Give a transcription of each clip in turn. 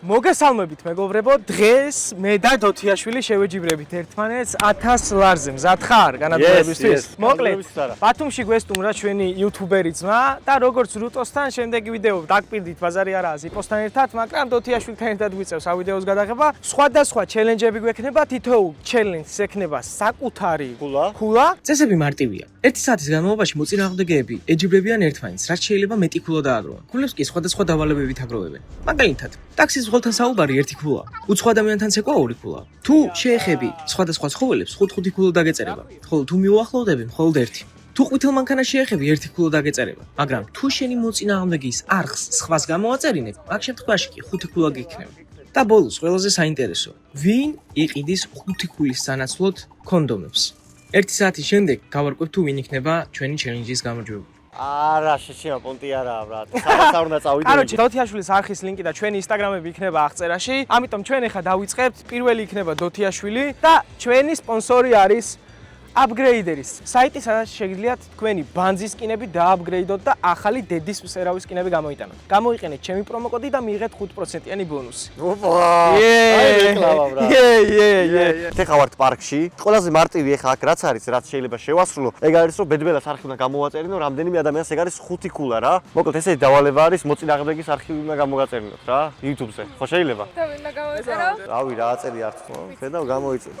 მოგესალმებით მეგობრებო, დღეს მე და დოთიაშვილი შევეჯიბრებით ერთმანეთს 1000 ლარზე. მზად ხარ განადგურებისთვის? მოკლედ, ბათუმში გვესტუმრა ჩვენი იუთუბერი ძმა და როგორც რუტოსთან შემდეგი ვიდეო დაგპირდით ბაზარი არაა ზიპოსთან ერთად, მაგრამ დოთიაშვილთან ერთად ვიწევს ამ ვიდეოს გადაღება. სხვადასხვა ჩელენჯები გვექნება, თითოეულ ჩელენჯს ექნება საკუთარი ქულა. წესები მარტივია. 1 საათის განმავლობაში მოწინააღმდეგეები ეჯიბრებიან ერთმანეთს, რაც შეიძლება მეტი ქულა დააგროვონ. ქულებს კი სხვადასხვა დავალებებით აგროვებენ. მაგალითად, ტაქსის მძღოლთან საუბარი ერთი ქულა, უცხო ადამიანთან ცეკვა ორი ქულა. თუ შეეხები სხვადასხვა ცხოველებს, 5-5 ქულა დაგეწერება, ხოლო თუ მიუახლოვდები, მხოლოდ ერთი. თუ ყვითელ მანქანას შეეხები, ერთი ქულა დაგეწერება, მაგრამ თუ შენი მოწინააღმდეგის არხს სხვას გამოაწერინებ, მაგ შემთხვევაში კი 5 ქულა გიქნება. და ბოლოს, ყველაზე საინტერესო, ვინ იყიდის 5 ქულის სანაცვლოდ კონდომებს? 1 საათის შემდეგ გავარკვევ თუ ვინ იქნება ჩვენი ჩელენჯის გამარჯვებული. არა, შეშია პონტი არაა, ბრატ. სადაც არ უნდა წავიდე. კაროჩე, დოთიაშვილის არხის ლინკი და ჩვენი ინსტაგრამები იქნება აღწერაში. ამიტომ ჩვენ ახლა დავიწყებთ. პირველი იქნება დოთიაშვილი და ჩვენი სპონსორი არის Upgraderis. საიტი, სადაც შეგიძლიათ თქვენი ბანძის სკინები დააპგრეიდოთ და ახალი დედის მსერავის სკინები გამოიტანოთ. გამოიყენეთ ჩემი პრომოკოდი და მიიღეთ 5%-იანი ბონუსი. ოპა! აი რეკლამა, ბრატ. ეხლა ვართ პარკში. ყველაზე მარტივი ეხლა აქ რაც არის, რაც შეიძლება შევასრულო, ეგ არის რომ ბედბელას არხი უნდა გამოვაწერინო, რამდენიმე ადამიანს ეგ არის 5 ქულა რა. მოკლედ ესეთი დავალება არის, მოწინააღმდეგის არხი უნდა გამოვაწერინოთ რა, YouTube-ზე. ხო შეიძლება? და ვინ უნდა გამოვაწერო? რავი, რა აწერი არც ხო? ხედავ გამოიწერ.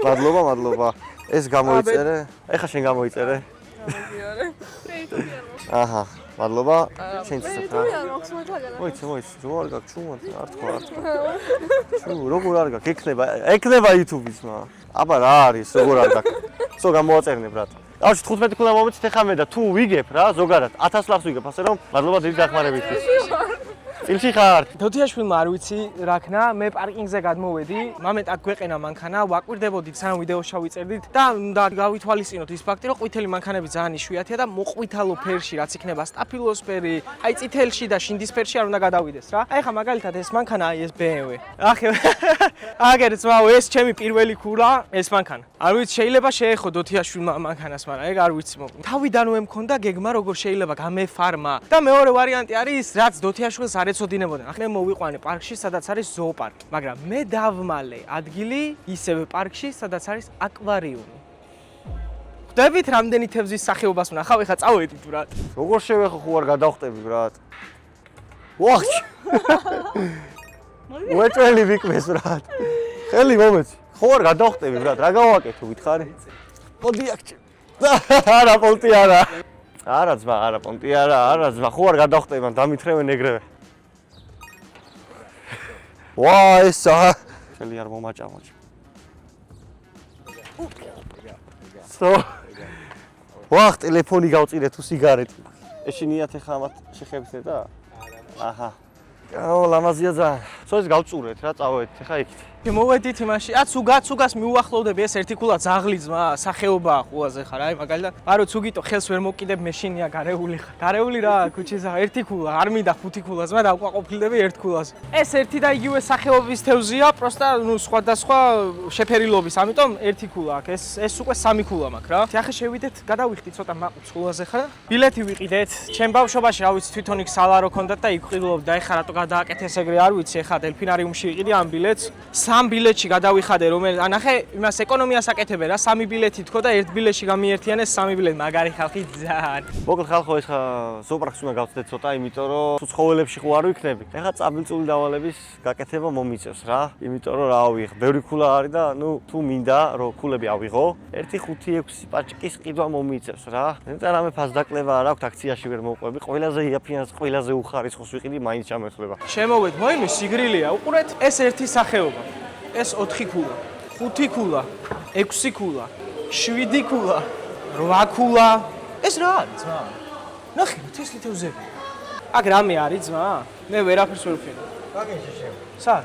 მადლობა. ეს გამოიწერე. ეხლა შენ გამოიწერე. აჰა, მადლობა. შენ ცოტა. მოიცე, რო არ გაქვს ჩუმად, არ თქვა. ჩუ, როგორ არ გაქვს? ეკნება YouTube-ის მა. აბა რა არის, როგორ არ გაქვს? სო გამოვაწერნე ბრატ. დავში 15 ქულა მომეცით ეხლა მე და თუ ვიგებ რა, ზოგადად 1000 ლარს ვიგებ, ასე რომ მადლობა დიდი დახმარებისთვის. წილში ხარ? დოთიაშვილმა არ ვიცი რა ქნა, მე პარკინგზე გადმოვედი, მომენტ აქ გვეყენა მანქანა, ვაკვირდებოდით სანამ ვიდეოს შევიწერდით და უნდა გავითვალისწინოთ ის ფაქტი, რომ ყვითელი მანქანები ძალიან იშვიათია და მოყვითალო ფერში, რაც იქნება სტაფილოსფერი, აი წითელში და შინდისფერში არ უნდა გადავიდეს რა. აი ხა მაგალითად ეს მანქანა, აი ეს BMW. აგერ ძმაო, ეს ჩემი პირველი ქულა, ეს მანქანა. არ ვიცი, შეიძლება შეეხო დოთიაშვილმა მანქანას, მაგრამ ეგ არ ვიცი მოკლედ. თავიდანვე მქონდა გეგმა, როგორ შეიძლება გამეფარმა. და მეორე ვარიანტი არის, რაც დოთიაშვილს არ ეცოდინებოდნენ. ახლა მე მოვიყვანე პარკში, სადაც არის ზოოპარკი, მაგრამ მე დავმალე ადგილი ისევე პარკში, სადაც არის აკვარიუმი. ხვდებით, რამდენი თევზის სახეობას ვნახავ, ეხლა წავედით, ბრატ. როგორ შევეხო ხო არ გადავხტები, ბრატ? ვახ! უეჭველი ვიკვეს, ბრატ. ხელი მომეც. ხო არ გადავხტები, ბრატ, რა გავაკეთო, ვითხარი? მოდი აქ. არა, პონტი არა. არა ძმა, არა პონტი არა ძმა, ხო არ გადავხტები, მან დამითრევენ ეგრევე. ვა, ესა. ხელი არ მომაჭამოჭ. სო. ვახ, ტელეფონი გავწირე თუ სიგარეტი. ეშინიათ ახლა ამათ შეხებსე და? აჰა. აუ, ლამაზია ძალიან. სო ეს გავწურეთ რა, წავედით ახლა იქით. მოვედით იმაში, ცუგას მიუახლოვდები ეს ერთი ქულა ძაღლი ძმა, სახეობაა ხულაზე ხარ, აი მაგალითად. არო ცუგიტო ხელს ვერ მოკიდებ, მეშინია გარეული ხარ. გარეული რა, ქუჩისა, ერთი ქულა, არ მინდა 5 ქულა ძმა, დავყვაყოფილდები ერთ ქულაზე. ეს ერთი და იგივე სახეობის თევზია, პროსტა სხვადასხვა შეფერილობის, ამიტომ ერთი ქულა აქვს. ეს უკვე 3 ქულა მაქვს რა. ახლა შევიდეთ, გადავიხდით ცოტა მაყურს ხულაზე ხარ. ბილეთი ვიყიდეთ. ჩემ ბავშვობაში რა ვიცი, თვითონ იქ სალარო ქონდათ და იქ ვყიდულობდა, ეხლა რატო გადააკეთეს ეგრე, არ ვიცი, ეხლა დელფინარიუმში ვიყიდი ამ ბილეთს. 3 ბილეთში გადავიხადე, რომელიც ანახე, იმას ეკონომიას აკეთებენ რა, 3 ბილეთი თქო და ერთ ბილეთში გამიერთიანეს 3 ბილეთი, მაგარი ხალხი ძალიან. მოკლედ ხალხო, ეხლა ზოოპარკს უნდა გავწდეთ ცოტა, იმიტომ რომ თუ ცხოველებში ხო არ ვიქნები. ეხლა წაბილწული დავალების გაკეთება მომიწევს რა, იმიტომ რომ რა ავიღე, ბევრი ქულა არის და ნუ თუ მინდა რომ ქულები ავიღო, 1-5-6 პაჭკის ყიდვა მომიწევს რა. ნეტა რამე ფასდაკლება არ აქვს, აქციაში ვერ მოვყვები, ყველაზე იაფიანს, ყველაზე უხარისხოს ვიყიდი, მაინც ჩამერთლება. შემოვედ, მოიმე სიგრილია, უყურეთ, ეს ერთი სახეობა. ეს 4 ქულა, 5 ქულა, 6 ქულა, 7 ქულა, 8 ქულა. ეს რა არის ძმა? ნახე, თესლი თევზები. აქ რამე არის ძმა? მე ვერაფერს ვერ ვფიქრობ. გაგეშე შევ. სად?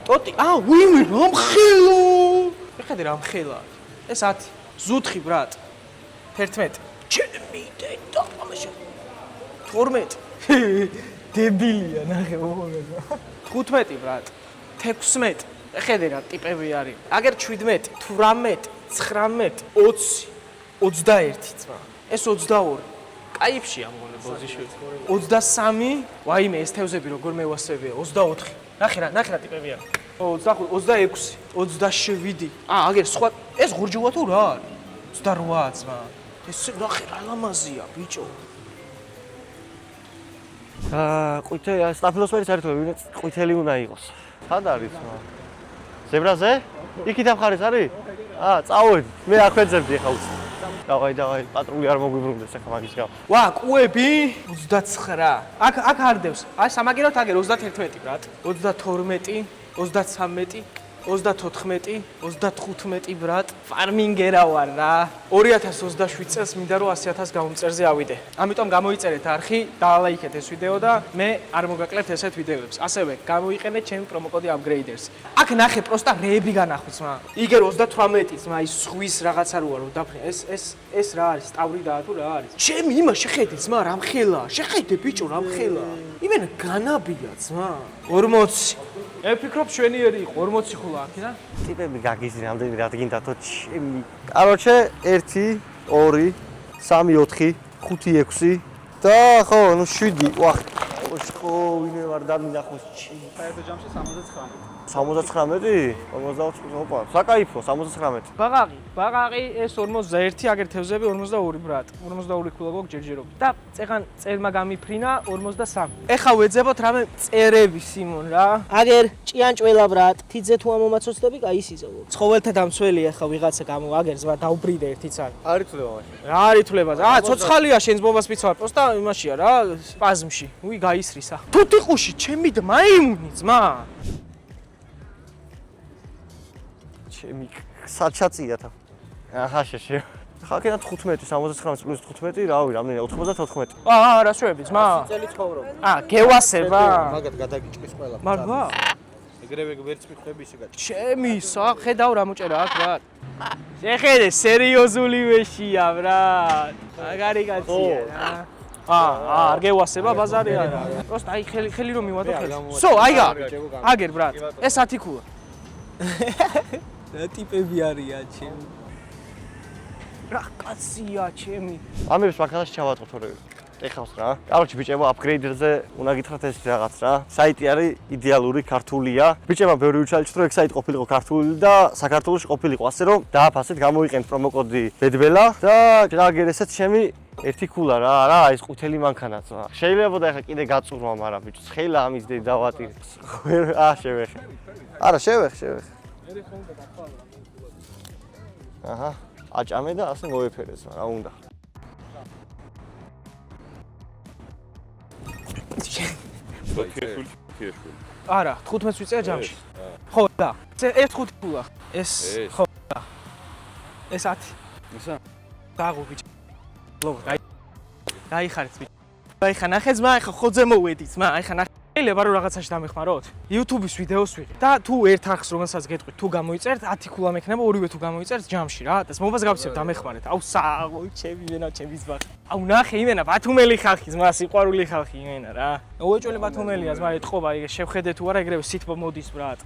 ტოტი, ვიმე, რამხელა. ეხლა რამხელა. ეს 10, ზუთხი ბრატ. 11. ჩემი დედა, ამაში. 12. დებილია, ნახე, მოხდა. 15 ბრატ. 16. ხედე რა ტიპები არის. აგერ 17, 18, 19, 20, 21 ძმა. ეს 22. კაიფში ამგონე ბოზიშვილი. 23, ვაიმე ეს თევზები როგორ მევასებია, 24. ნახე რა ტიპებია. 25, 27. აგერ სხვა ეს ღურჯუა თუ რა არის? 28 ძმა. ეს ნახე რა ლამაზია, ბიჭო. ყვითელი სტაფილოსფერის საერთოდ ყვითელი უნდა იყოს. სად არის რა? ზებრაზე? იქით ამხარეს არის? წავედი. მე აქვეძებდი ახლა უც. დავაი, პატრული არ მოგვიბრუნდეს ახლა მაგის გამო. კუები 29. აქ არდევს. სამაგეროთ აგერ 31 ბრატ. 32, 33, 34, 35 ბრატ. ფარმინგერა ვარ რა. 2027 წელს მინდა რომ 100.000 გამომწერზე ავიდე. ამიტომ გამოიწერეთ არხი, დაალაიქეთ ეს ვიდეო და მე არ მოგაკლებთ ესეთ ვიდეოებს. ასევე გამოიყენეთ ჩემი პრომოკოდი upgraders. აქ ნახე პროსტა რეები განახვით ძმა. იგერ 38 ძმა ის ზღვის რაღაცა როა რომ დაფრინე. ეს რა არის? სტავრი და თუ რა არის? ჩემი იმა შეხედე ძმა რამხელა. შეხედე ბიჭო რამხელა. იმენა განაბია ძმა. 40. ევფიქრობ შვენიერი იყო 40 ხულა აქედან. ტიპები გაგიზი რამდენი რადგინდათო ჩემი. კაროჩე 1 2 3 4 5 6 და ხო, ნუ 7. ვახ, ხო, ვინმე ვარ დამინახოს ჩემი. საერთო ჯამში 79. 79? 52, ოპა, საკაიფო 79. ბაღაყი ეს 41 აგერ თევზები 42 ბრატ. 42 ქულა გოგ ჯერჯერობ. და წეღან წელმა გამიფრინა 43. ეხა ვეძებოთ რამე წერები სიმონ რა. აგერ ჭიანჭველა ბრატ. თიძე თუ ამომაცოცდები, კაი სიზავო. ცხოველთა დამცველი ეხა ვიღაცა გამო აგერ ზმა დაუბრიდე ერთიც არის. არ იცვლება მაშინ. რა არ ითვლება? ცოცხალია შენს ბობას პიცავარ, პროსტა იმაშია რა, სპაზმში. უი გაისრისა. თუთიყუში ჩემი მაიმუნი ძმა. ჩემი საჩაწია თა. აჰა შეშე. ხალხი 15, 79 პლუს 15, რავი, რამდენი 94. რა შევები ძმა? წელი ცხოვრობ. გევასება. მაგათ გადაგიჭყის ყველა. მარგვა? ეგრევე ვერც მიხვდები ისე გაჭ. ჩემი ხედავ რა მოჭერა აქ ბრატ. შეხედე სერიოზული ვეშია ბრატ. მაგარი კაცია რა. არ გევასება ბაზარი არა. პროსტა აი ხელი რომ მივადო ხელი. სო აიგა. აგერ ბრატ. ეს 10 ქულა. რა ტიპები არიან ჩემი. რა კაცია ჩემი. ამებს მაგალითად ჩავატყო თორე. ეხავს რა. კაროჩი ბიჭებო, upgrader-ზე უნდა გითხრათ ეს რაღაც რა. საიტი არის იდეალური, ქართულია. ბიჭებმა ბევრი უჩალიჩთ, რომ ეგ საიტი ყოფილიყო ქართული და საქართველოში ყოფილიყო, ასე რომ დააფასეთ, გამოიყენეთ პრომოკოდი ბედბელა და გააგერესეთ ჩემი ერთი ქულა რა, ეს ყვითელი მანქანაც. შეიძლება და ეხა კიდე გაწურვა, მაგრამ ბიჭო, ხელა ამის დე დავატირე. შევეხე. არა, შევეხე. აჰა, აჭამე და ასე მოეფერეს, რა უნდა. არა, 15 ვიწია ჯამში. ხო და. ეს 5 ქულა. ეს ხო და. ეს 10. ისა? დაღო ბიჭო. ლოგო, გაიხარეთ ბიჭო. ხა ნახე ძმა, ხა ხოძე მოვედი ძმა, ხა ნახე. შეიძლება რომ რაღაცაში დამეხმაროთ. YouTube-ის ვიდეოს ვიღე. და თუ ერთ არხს რომელსაც გეტყვით, თუ გამოიწერთ 10 ქულა მექნება, ორივე თუ გამოიწერთ ჯამში რა. და მობას გავცემ დამეხმარეთ. აუ სააღო, ჩემი ვენა, ჩემი ზმა. აუ ნახე იმენა, ბათუმელი ხალხი ძმა, სიყვარული ხალხი იმენა რა. უეჭველი ბათუმელია ძმა, ეთყობა, იგ შევხედე თუ არა, ეგრევე სითბო მოდის ბრატ.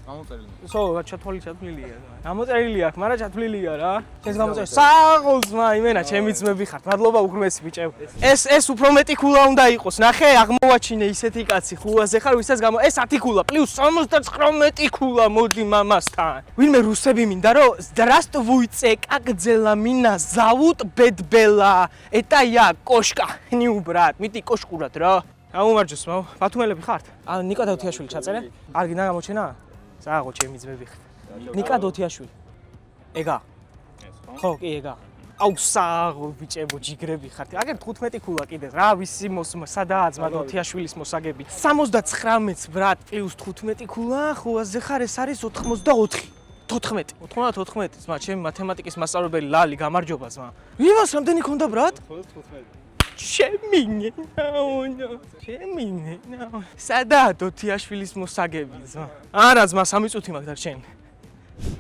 გამოწერილი. სო, ჩათვლილია. გამოწერილი აქვს, მაგრამ ჩათვლილია რა. შენს გამოწერილი. სააღო ძმა, იმენა, ჩემი ძმები ხართ. მადლობა უღრმესი ბიჭო. ეს უფრო მეტი ქულა უნდა იყოს. ნახე, აღმოვაჩინე ისეთი კაცი ხუაზე ხარ, ვისაც გამო ეს 10 ქულა პლუს 79 ქულა მოდი მამასთან. ვინმე რუსები მინდა რომ здравствуйте, как дела, меня зовут Бедбела. Это я, кошка. ნიუ ბრატ, მიდი კოშკურად რა. აუმარჯოს მაო, ბათუმელები ხართ? ნიკა დავთიაშვილი ჩაწერე? არ გინდა გამოჩენა? სააღო ჩემი ძმები ხართ. ნიკა დოთიაშვილი. ეგა. ხო, კი ეგა. აუ სააღო ბიჭებო ჯიგრები ხართ. აგერ 15 ქულა კიდე რა ვისი სადაა ძმა დოთიაშვილის მოსაგები. 79 ბრატ პლუს 15 ქულა, ხუაზე ხარ ეს არის 84. 14 ძმა, ჩემი მათემატიკის მასწავლებელი ლალი გამარჯობა ძმა. იმას რამდენი ქონდა ბრატ? 15. ჩემინე. სადაა დოთიაშვილის მოსაგები ძმა? არა ძმა, 3 წუთი მაქვს დარჩენილი.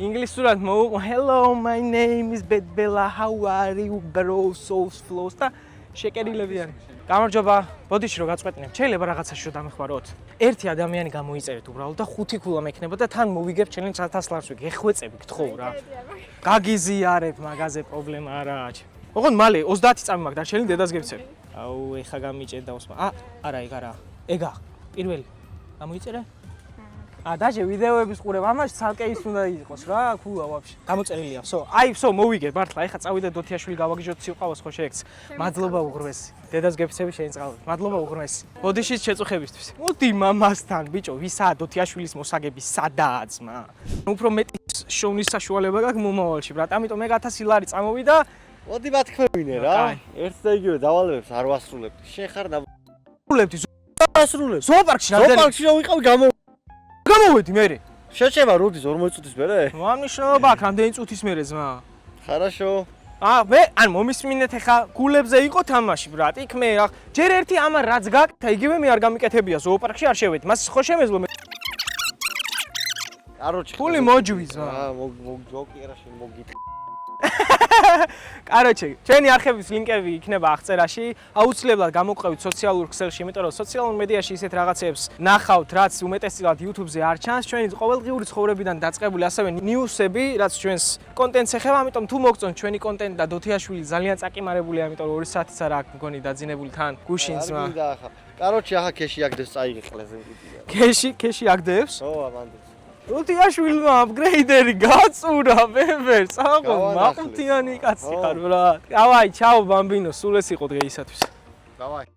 ინგლისურად მოვუყო. Hello, my name is Bedbella. How are you, bro? So flows და შეკერილები არის. გამარჯობა. ბოდიში რომ გაწყვეტნებ, შეიძლება რაღაცაში რომ დამეხმაროთ. ერთი ადამიანი გამოიწერეთ უბრალოდ და 5 ქულა მექნება და თან მოვიგებ ჩელენჯ 1000 ლარს ვიგე. ეხვეწები გთხოვ რა. გაგიზიარებ, მაგაზე პრობლემა არაა. ოღონდ მალე 30 წამი მაქვს დარჩენილი, დედას გევცემ. აუ, ეხა გამიჭედავს. არა, ეგ არა. ეგა. პირველი. გამოიწერე? დაჟე ვიდეოების ყურება, ამაში ცალკე ის უნდა იყოს რა, ქულა ვაფშე. გამოწერილია, всё. აი, всё, მოვიგე, მართლა, ეხა წავიდე დოთიაშვილი გავაგიჟოთ სიყვაოს ხო შეექს. მადლობა უღრმესი. დედას გეფცები შეინწყალოთ. მადლობა უღრმესი. ბოდიშის შეწუხებისთვის. მოდი მამასთან, ბიჭო, ვისაა დოთიაშვილის მოსაგები, სადაა ძმა? უფრო მეტი შოვნის საშუალება გაქვს მომავალში, ბრატ, ამიტომ მე 1000 ლარი წამოვიდა. მოდი მათქმევინე რა. ერთ და იგივე დავალებებს არ ვასრულებდი. შენ ხარ და ვასრულებდი ვასრულებ. ზოოპარკში რამდენი ზოოპარკში რომ ვიყავი გამოვედი მე. შეჩება როდის 40 წუთის მერე? მომნიშნობა აქვს რამდენი წუთის მერე ძმა. ხარაშო. მე ან მომისმინეთ ახლა გულებზე იყო თამაში ბრატ. იქ მე ჯერ ერთი ამან რაც გაკეთა, იგივე მე არ გამიკეთებია ზოოპარკში არ შევედი. მას ხო შემეძლო მე. კაროჩი. ფული მოჯვი ძმა. მოგჯოკი რა შენ მოგიტ. კაროჩე, ჩვენი არხების ლინკები იქნება აღწერაში. აუცილებლად გამოყვებით სოციალურ ქსელში, იმიტომ რომ სოციალურ მედიაში ისეთ რაღაცებს ნახავთ, რაც უმეტესწილად YouTube-ზე არ ჩანს. ჩვენი ყოველდღიური ცხოვრებიდან დაწყებული ასევე ნიუსები, რაც ჩვენს კონტენტს ეხება, ამიტომ თუ მოგწონთ ჩვენი კონტენტი და დოთიაშვილი ძალიან წაკიმარებულია, ამიტომ 2 საათიც არა აქ მგონი დაძინებული თან გუშინსმა. კაროჩი ახლა ქეში აგდეს წაიღე ყლეზე მიდია. ქეში აგდებს? ო, ამანდ. დოთიაშვილმა აპგრეიდერი გაწურა ვებერს. აღო, მაყუთიანი კაცი ხარ ბრატ. დავაი, ჩაო ბამბინო, სულ ეს იყო დღეისათვის. დავაი.